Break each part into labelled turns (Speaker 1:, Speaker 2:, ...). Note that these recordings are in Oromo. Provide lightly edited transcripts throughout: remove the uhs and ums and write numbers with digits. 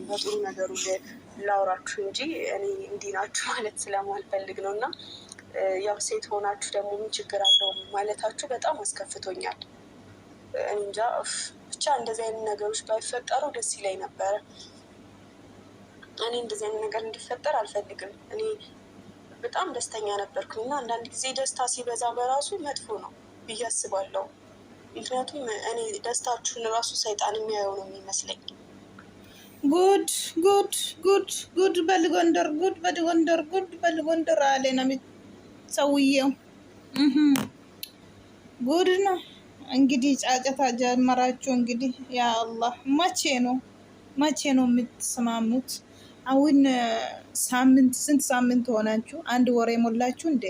Speaker 1: በጥሩ ነገሩ ላውራችሁ እንጂ እኔ እንዲህ ናችሁ ማለት ስለማልፈልግ ነው። እና ያው ሴት ሆናችሁ ደግሞ ምን ችግር አለው ማለታችሁ በጣም አስከፍቶኛል። እኔ እንጃ ብቻ እንደዚህ አይነት ነገሮች ባይፈጠሩ ደስ ይለኝ ነበረ። እኔ እንደዚህ አይነት ነገር እንዲፈጠር አልፈልግም። እኔ በጣም ደስተኛ ነበርኩኝ እና አንዳንድ ጊዜ ደስታ ሲበዛ በራሱ መጥፎ ነው ብዬ አስባለሁ። ምክንያቱም እኔ ደስታችሁን ራሱ ሰይጣን የሚያየው ነው የሚመስለኝ።
Speaker 2: ጉድ ጉድ ጉድ ጉድ በልጎንደር ጉድ በልጎንደር ጉድ በልጎንደር አለ ነው ሰውዬው። ጉድ ነው እንግዲህ ጫጨታ ጀመራችሁ። እንግዲህ ያ አላህ መቼ ነው የምትስማሙት? አሁን ስንት ሳምንት ሆናችሁ? አንድ ወር የሞላችሁ እንዴ?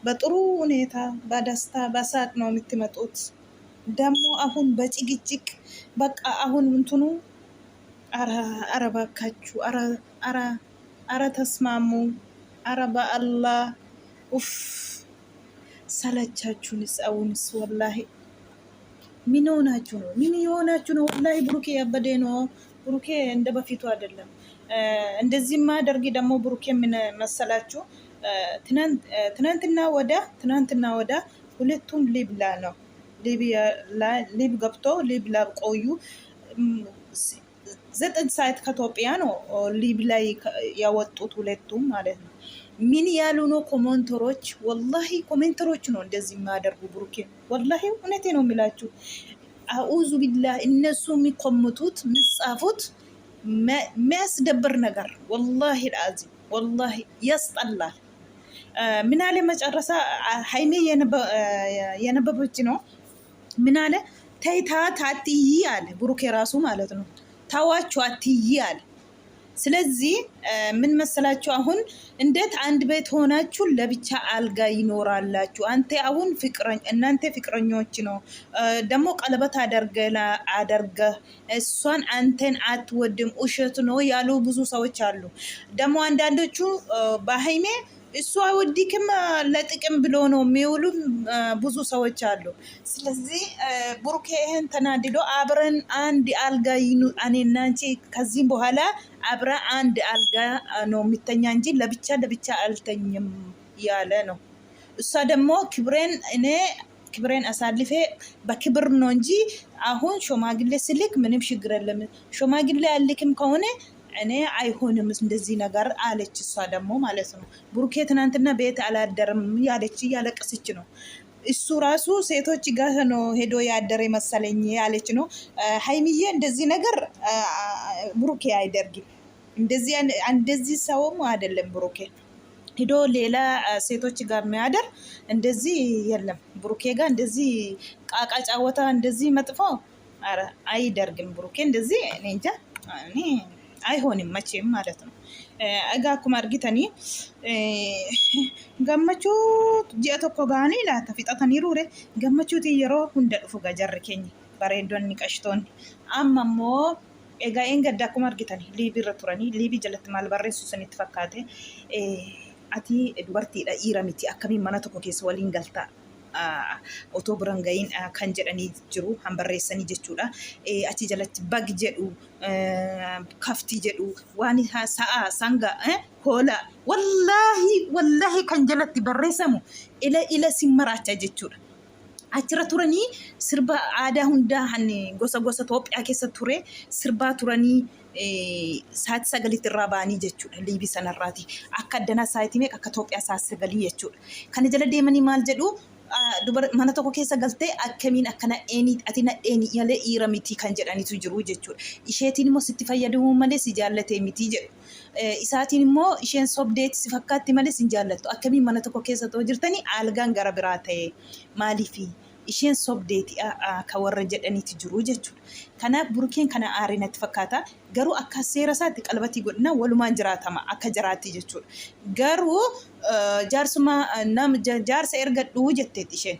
Speaker 2: በጥሩ ሁኔታ በደስታ በሳቅ ነው የምትመጡት። ደግሞ አሁን በጭቅጭቅ በቃ አሁን እንትኑ አረ ባካችሁ፣ አረ ተስማሙ፣ አረ በአላህ ኡፍ ሰለቻችሁንስ። አሁንስ ወላሂ ምን ሆናችሁ ነው? ምን የሆናችሁ ነው? ወላሂ ብሩኬ ያበደ ነው። ብሩኬ እንደ በፊቱ አይደለም። እንደዚህ ማደርጊ ደግሞ ብሩኬ ምን መሰላችሁ? ትናንትና ወዳ ሁለቱም ሊብላ ነው ሊብ ገብቶ ሊብ ላብ ቆዩ። 9 ሰዓት ከኢትዮጵያ ነው ሊብ ላይ ያወጡት ሁለቱም ማለት ነው። ምን ያሉ ነው ኮሜንተሮች? ወላሂ ኮሜንተሮች ነው እንደዚህ የሚያደርጉ ብሩኬ። ወላሂ እውነቴ ነው የሚላችሁ። አኡዙ ቢላህ እነሱ የሚኮምቱት የሚጻፉት የሚያስደብር ነገር ወላሂ አልዓዚም ወላሂ ያስጠላል። ምን አለ መጨረሻ ሃይሜ የነበበች ነው። ምን አለ ተይታት አትይ አለ ብሩኬ ራሱ ማለት ነው። ታዋችሁ አትይ አለ። ስለዚህ ምን መሰላችሁ? አሁን እንዴት አንድ ቤት ሆናችሁ ለብቻ አልጋ ይኖራላችሁ? እናንተ ፍቅረኞች ነው ደግሞ ቀለበት አደርገ እሷን አንተን አትወድም ውሸት ነው ያሉ ብዙ ሰዎች አሉ። ደግሞ አንዳንዶቹ በሃይሜ እሱ አይወድክም ለጥቅም ብሎ ነው የሚውሉ ብዙ ሰዎች አሉ። ስለዚህ ብሩኬ ይሄን ተናድዶ አብረን አንድ አልጋ እኔና አንቺ ከዚህም በኋላ አብረ አንድ አልጋ ነው የሚተኛ እንጂ ለብቻ አልተኝም ያለ ነው። እሷ ደግሞ ክብሬን አሳልፌ በክብር ነው እንጂ አሁን ሾማግሌ ስልክ ምንም ችግር የለም። ሾማግሌ አልክም ከሆነ እኔ አይሆንም እንደዚህ ነገር አለች። እሷ ደግሞ ማለት ነው ብሩኬ ትናንትና ቤት አላደርም ያለች እያለቀሰች ነው። እሱ ራሱ ሴቶች ጋር ነው ሄዶ ያደረ መሰለኝ ያለች ነው። ሃይሚዬ እንደዚህ ነገር ብሩኬ አይደርግም። እንደዚህ ሰውም አይደለም ብሩኬ ሄዶ ሌላ ሴቶች ጋር የሚያደር እንደዚህ የለም። ብሩኬ ጋር እንደዚህ ቃቃ ጫወታ እንደዚህ መጥፎ አይደርግም ብሩኬ እንደዚህ እኔ እንጃ እኔ አይሆንም መቼም ማለት ነው። እጋኩም አርጊተኒ ገመቹት ጂአ ቶኮ ጋኒ ላታ ፊጣተኒ ሩሬ ገመቹት የሮ ሁንደ ዱፉ ገጀር ኬኝ ባሬዶኒ ቀሽቶኒ አማሞ ኤጋ ኤንገዳኩም አርጊተኒ ሊቢ ረቱረኒ ሊቢ ጀለት ማልበሬሱ ሰኒት ፈካቴ አቲ ዱበርቲidha dhiira miti akkamiin mana tokko keessa waliin galtaa otoo biran ga'iin kan jedhanii jiru hanbarreessanii jechuudha. Achi jalatti bag jedhu kafti jedhu waan sa'a sanga hoola wallaahi kan jalatti barreessamu ila simmaraacha jechuudha. Achirra turanii sirba aadaa hundaa gosa Itoophiyaa keessa ture sirbaa turanii saati 9 irraa ba'anii jechuudha. Liibii sanarraati akka addanaa saayitii meeqa akka Itoophiyaa saati 9 jechuudha. Kana jala deemanii maal jedhu mana tokko keessa galtee akkamiin akkana ati nadheeni yalee dhiira miti kan jedhanitu jiru jechuudha. Isheetiin immoo sitti fayyadamuu malee si jaallatee miti jedhu. Isaatiin immoo isheen sobdeetti si fakkaatti malee si jaallattu. Akkamiin mana tokko keessa too jirtanii algaan gara biraa ta'e maaliifi isheen sobdeetti ka warra jedhaniitu jiru jechuudha. Kanaaf burkeen kana aarinatti fakkaata. Garuu akka seera isaatti qalbatii godhina walumaan jiraatama akka jiraatti jechuudha. Garuu jaarsa erga dhuu jetteetti isheen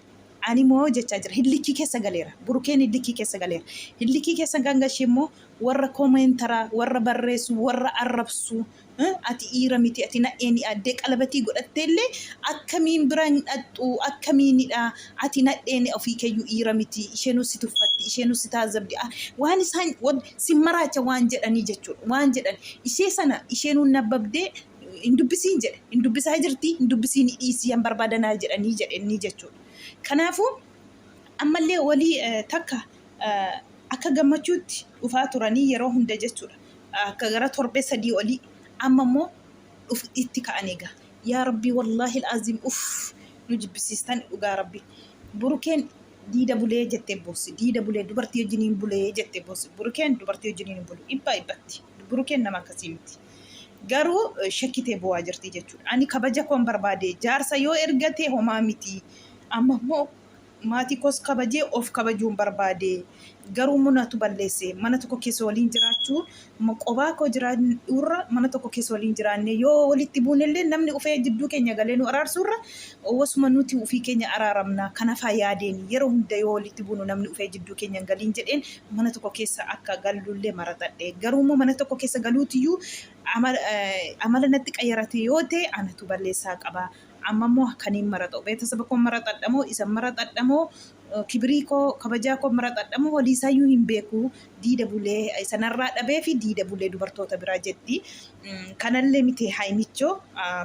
Speaker 2: ani moo jechaa jira hillikii keessa galeera burukeen hillikii keessa galeera hillikii keessa gangashee immoo warra koomentaraa warra barreessu warra arrabsu ati dhiira miti ati nadheeni addee qalabatii godhatteellee akkamiin biraan dhadhu akkamiinidha ati nadheeni ofii keeyyuu dhiira miti isheenuu si tuffatti isheenuu si taazabdi waan isaan simmaraacha waan jedhanii jechuudha waan jedhan ishee sana isheenuu nabbabdee indubbisiin jedhe indubbisaa jirti indubbisiin dhiisii han barbaadanaa jedhanii jedhanii jechuudha. Kanaafuu ammallee walii takka akka gammachuutti dhufaa turanii yeroo hunda jechuudha. Akka gara torbee sadii olii amma immoo itti ka'an egaa. Yaa Rabbi wallaahi al'aazim nu jibbisiistan dhugaa Rabbi. Burukeen diida bulee jettee boossi diida bulee dubartii wajjiniin bulee jettee boossi burukeen dubartii wajjiniin bulu ibbatti burukeen nama akkasii miti. Garuu shakkitee bu'aa jirti jechuudha. Ani kabaja koon barbaade jaarsa yoo ergatee homaa miti. Amma immoo maatii koos kabajee of kabajuun barbaade. Garuu munatu balleesse mana tokko keessa waliin jiraachuu qophaa koo jiraachurra mana tokko keessa waliin jiraanne yoo walitti buunellee namni ufee jidduu keenya galee nu araarsurra wasuma nuti ufii keenya araaramna kanafaa yaadeen yeroo hunda yoo walitti buunu namni ufee jidduu keenya galiin jedheen mana tokko keessa akka galullee maratadhe. Garuu immoo mana tokko keessa galuutiyyuu amala natti qayyarate yoo ta'e anatu balleessaa qaba. Amma immoo akkaniin maraxoo beeksisa bakkoon maraxadhamoo isa maraxadhamoo kibrii koo kabajaa koo maraxadhamoo waliisaayyuu hin beeku diida bulee sanarraa dhabee fi diida bulee dubartoota biraa jetti. Kanallee miti haayimichoo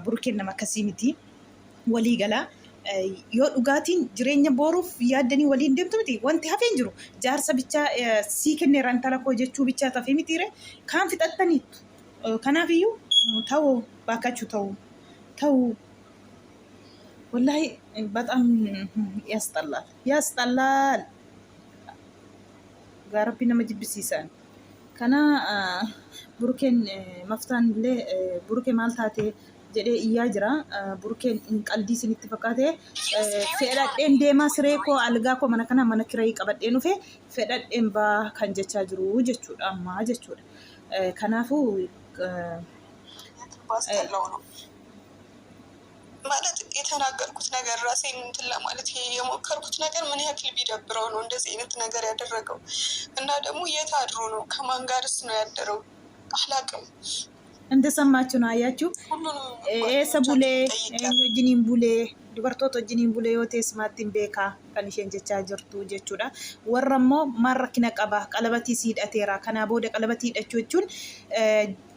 Speaker 2: burukeen nama akkasii miti walii galaa. Yoo dhugaatiin jireenya booruuf yaaddanii waliin deemtu miti wanti hafeen jiru jaarsa bichaa sii kenneera intala koo jechuu bichaa tafee mitiire kaan fixattaniitu. Kanaafiyyuu ta'uu baakachuu ta'uu والله በጣም ያስጠላል ጋርቢና መጅብሲሳን ከና ቡሩኬን መፍታን ቡሩኬ ማልታቴ ጀዴ እያጅራ ቡሩኬን ቀልዲ ስኒት ፈካቴ ፌዳዴን ዴማ ስሬኮ አልጋኮ መነከና መነክረይ ቀበዴኑ ፌዳዴን ባ ከንጀቻ ጅሩ ጀቹዳ ማ ጀቹዳ ከናፉ
Speaker 1: ማለት የተናገርኩት ነገር ራሴን እንትን ለማለት የሞከርኩት ነገር ምን ያክል ቢደብረው ነው እንደዚህ አይነት ነገር ያደረገው እና ደግሞ የት አድሮ ነው ከማን ጋርስ ነው ያደረው አላቅም።
Speaker 2: እንደሰማችሁ ነው አያችሁ ሰቡሌ ጂኒን ቡሌ dubartoota wajjiniin bulee yoo ta'es maattiin beekaa kan isheen jechaa jirtu jechuudha. Warra immoo maal rakkina qaba qalabatii siidhateera kanaa booda qalabatii hidhachuu jechuun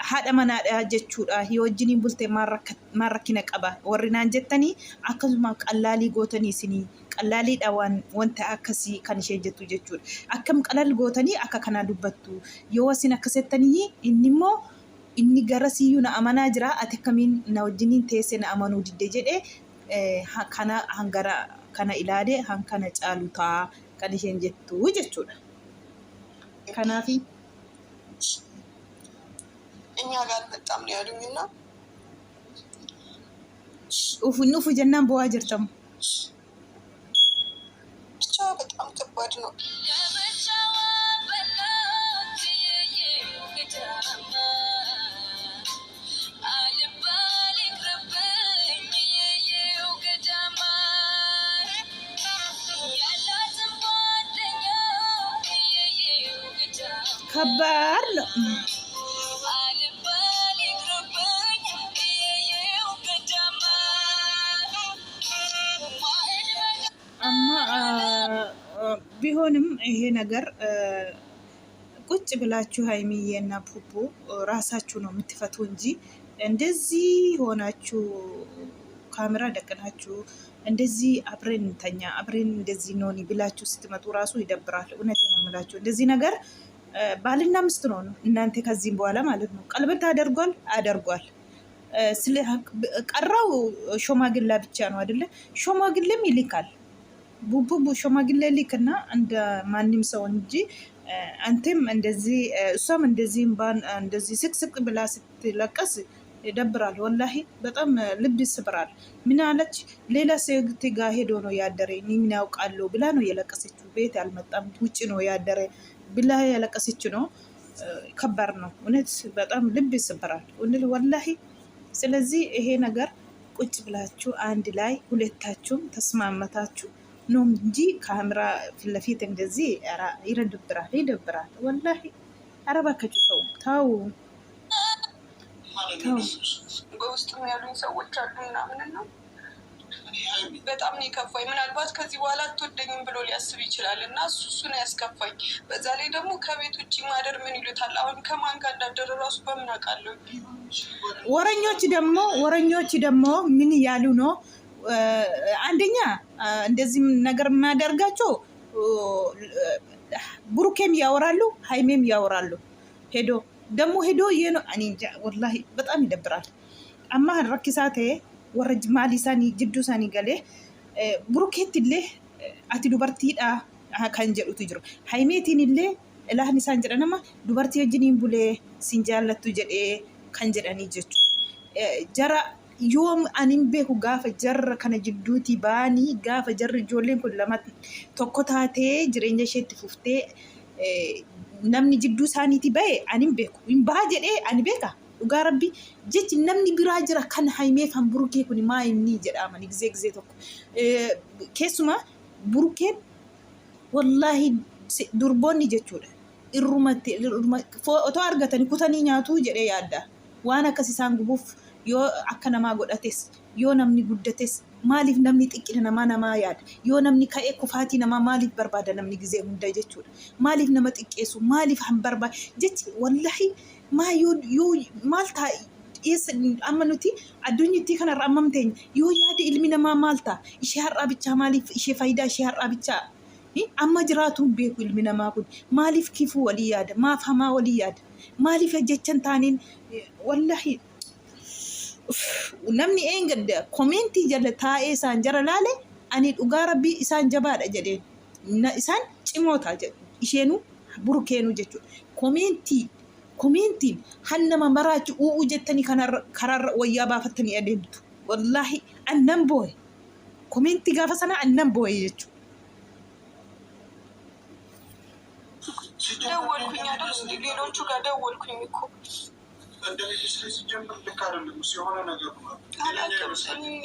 Speaker 2: haadha manaadha jechuudha. Yoo wajjiniin bultee maal rakkina qaba warri naan jettanii akkasuma qallaalii gootanii isinii qallaaliidha wanta akkasii kan isheen jettu jechuudha. Akkam qalal gootanii akka kanaa dubbattu yoo isin akkasettanii inni immoo inni garasiyyuu na amanaa jira ati akkamiin na wajjiniin teessee na amanuu didde jedhee kana hangara kana ilaale hankana caalutaa kan isheen jettu jechuudha. Kanaafi
Speaker 1: እኛ ጋር በጣም ነው ያሉኝና
Speaker 2: ኡፉ ጀናን በዋ ጅርተሙ
Speaker 1: ብቻ በጣም ከባድ ነው።
Speaker 2: ከባድ ነው። ቢሆንም ይሄ ነገር ቁጭ ብላችሁ ሀይሚዬና ፑፑ ራሳችሁ ነው የምትፈቱ እንጂ እንደዚህ ሆናችሁ ካሜራ ደቅናችሁ እንደዚህ አብሬን እንተኛ አብሬን እንደዚህ ነው ብላችሁ ስትመጡ ራሱ ይደብራል። እውነቴን ነው የምላችሁ እንደዚህ ነገር ባልና ሚስት ነው እናንተ ከዚህም በኋላ ማለት ነው ቀለበት አደርጓል ስለ ቀራው ሾማግላ ብቻ ነው አይደለ? ሾማግሌም ይልካል ቡቡ ሾማግሌ ልክና እንደ ማንም ሰው እንጂ አንተም እንደዚህ እሷም እንደዚህ ባን እንደዚህ ስቅስቅ ብላ ስትለቀስ ይደብራል። ወላሂ በጣም ልብ ይስብራል። ምን አለች ሌላ ሴት ጋር ሄዶ ነው ያደረ ምን ያውቃለሁ ብላ ነው የለቀሰችው። ቤት አልመጣም ውጪ ነው ያደረ ብላ የለቀሰችው ነው። ከባድ ነው እውነት በጣም ልብ ይስብራል ወላሂ። ስለዚህ ይሄ ነገር ቁጭ ብላችሁ አንድ ላይ ሁለታችሁም ተስማመታችሁ ነው እንጂ ካሜራ ፊት ለፊት እንደዚህ ይደብራል ወላሂ። ኧረ እባካችሁ ተው።
Speaker 1: በውስጥም ያሉኝ ሰዎች አሉ ምናምን ነው። በጣም ነው የከፋኝ። ምናልባት ከዚህ በኋላ አትወደኝም ብሎ ሊያስብ ይችላል እና እሱ ነው ያስከፋኝ። በዛ ላይ ደግሞ ከቤት ውጭ ማደር ምን ይሉታል? አሁን ከማን ጋር እንዳደረ ራሱ በምን አውቃለሁ?
Speaker 2: ወረኞች ደግሞ ምን እያሉ ነው? አንደኛ እንደዚህ ነገር የሚያደርጋቸው ብሩኬም ያወራሉ፣ ሀይሜም ያወራሉ። ሄዶ እኔ እንጃ ወላሂ በጣም ይደብራል። አማ ረኪሳቴ ወረጅ ማሊሳኒ ጅዱ ሳኒ ገሌ ብሩኬት illee ati dubartiidha kan jedhutu jiru. Haimeetiin illee ilaahni isaan jedhan nama dubartii wajjiniin bulee sin jaallattu jedhee kan jedhanii jechuudha. Jara yoom anin beeku gaafa jarra kana jidduuti baanii gaafa jarri ijoolleen kun lama tokko taatee jireenya isheetti fuftee namni jidduu isaaniiti bahe anin beeku. Hin baha jedhee ani beeka. Dhugaa rabbi jechi namni biraa jira kan haimee kan burukee kun maa inni jedhamani gizee tokko. Keessumaa burukeen wallaahi durboonni jechuudha. Irrumatti otoo argatanii kutanii nyaatuu jedhee yaadda. Waan akkas isaan gubuuf yoo akka namaa godhates yoo namni guddates maaliif namni xiqqina namaa yaada? Yoo namni ka'ee kufaatii namaa maaliif barbaada namni gizee hunda jechuudha? Maaliif nama xiqqeessu? Maaliif han barbaada? Jechi wallaahi maal ta'a amma nuti addunyaatti kanarra ammam teenya yoo yaada ilmi namaa maal ta'a? Ishee har'aa bichaa maaliif ishee faayidaa ishee har'aa bichaa amma jiraatuun beeku ilmi namaa kun maaliif kifuu walii yaada? Maaf hamaa walii yaada? Maaliif jechan taaniin wallaahi namni eengadda komentii jala taa'ee isaan jara laale ani dhugaa rabbii isaan jabaadha jedheen isaan cimootaa jedhu isheenuu burukeenu jechuudha. Komentiin hannama maraachi u'uu jettanii karaarra wayyaa baafattanii adeemtu. Wallaahi annan booye komentii gaafa sana annan booye jechuudha.
Speaker 1: ደወልኩኝ አይደል? ሌሎቹ ጋር ደወልኩኝ እኮ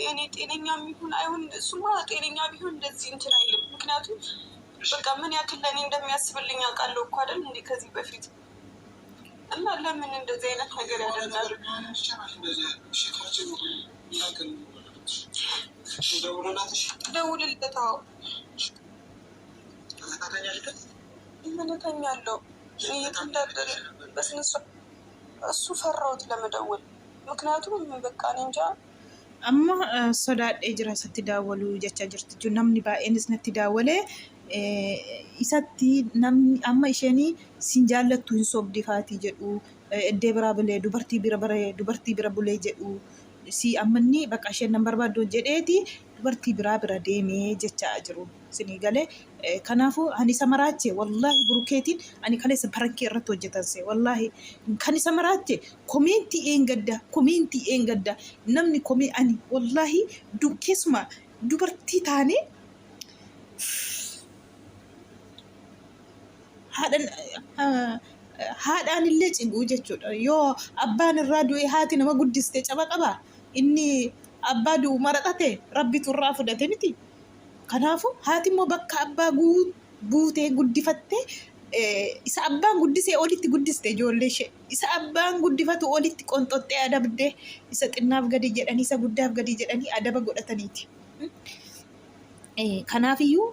Speaker 1: እኔ ጤነኛ የሚሆን አይሁን እሱማ ጤነኛ ቢሆን እንደዚህ እንትን አይልም። ምክንያቱም በቃ ምን ያክል ለእኔ እንደሚያስብልኝ አውቃለሁ እኮ አይደል እንዴ ከዚህ በፊት እና ለምን እንደዚህ አይነት ነገር ያደርጋሉ? ደውልለት። አዎ ምን እተኛለሁ የት እንዳደረ በስነ ስርዓት እሱ ፈራሁት ለመደወል። ምክንያቱም በቃ እኔ እንጃ
Speaker 2: amma sodaadhee jira isatti daawwaluu jechaa jirti jechuun namni baay'eenis natti daawwale isatti namni amma isheenii sin jaallattu hin sobdi faatii jedhu eddee biraa bulee dubartii bira bulee jedhu si ammanni bakka isheen nan barbaaddu jedheeti dubartii bira deemee jechaa jiru sinii galee kanaafuu ani isa maraache wallaahi burukeetiin ani kaleessa barankee irratti hojjetanse wallaahi kan isa maraache komentii eengadda namni komee ani wallaahi keessumaa dubartii taane haadhaan illee cinguu jechuudha. Yoo abbaan irraa du'e haati nama guddiste caba qaba. Inni abbaa du'u maraxate rabbitu irraa fudhate miti. Kanaafuu haati immoo bakka abbaa buutee guddifattee isa abbaan guddisee olitti guddiste ijoollee ishee. Isa abbaan guddifatu olitti qonxoxxee adabdee isa xinnaaf gadi jedhanii isa guddaaf gadi jedhanii adaba godhataniiti. Kanaafiyyuu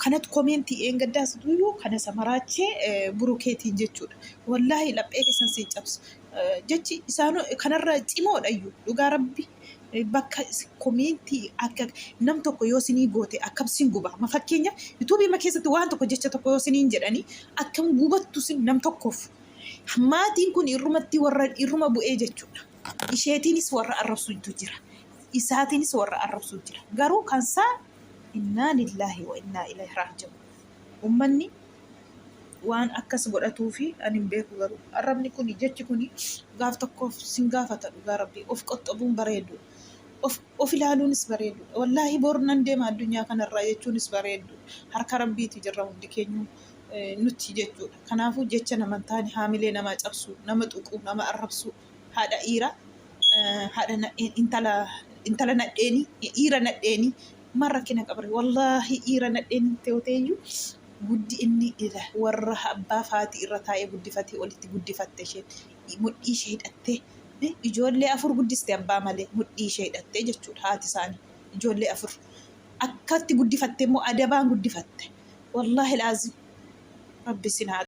Speaker 2: kanatu komentii eengaddaasituyyuu kana samaraachee burukeetiin jechuudha. Wallaahi laphee keessan siin cabsu. Jechi isaanoo kanarra cimoodhayyuu dhugaa rabbi bakka komentii akka nam tokko yoo sinii goote akkam sin guba. Fakkeenyaaf yuutuubii keessatti waan tokko jecha tokko yoo siniin jedhanii akkam gubattu sin nam tokkoof. Maatiin kun irruma bu'ee jechuudha. Isheetiinis warra arrabsuutu jira. Isaatiinis warra arrabsuu jira. Garuu kansaa innaa lillaahi wa innaa ilaihi raaji'uun. Uummanni waan akkas godhatuu fi ani hin beeku garuu arrabni kun jechi kun gaaf tokkoof sin gaafata dhugaa rabbii of qoxxobuun bareedu. Of ilaaluunis bareedu. Wallaahi boru nan deema addunyaa kanarraa jechuunis bareedu. Harka rabbiiti jirra hundi keenyu nuti jechuudha. Kanaafuu jecha nama hin taane haamilee nama cabsu, nama tuqu, nama arrabsu, haadha intala nadheeni, dhiira nadheeni marra kina qabre wallahi dhiira nadheen teeyu guddi inni ila warra abbaa faati irra taa'ee guddifatee olitti guddifatte isheen mudhii ishee hidhattee ijoollee 4 guddiste abbaa malee mudhii ishee hidhattee jechuudha haati isaanii ijoollee 4 akkatti guddifatte immoo adabaan guddifatte wallahi laazim rabbi sinaa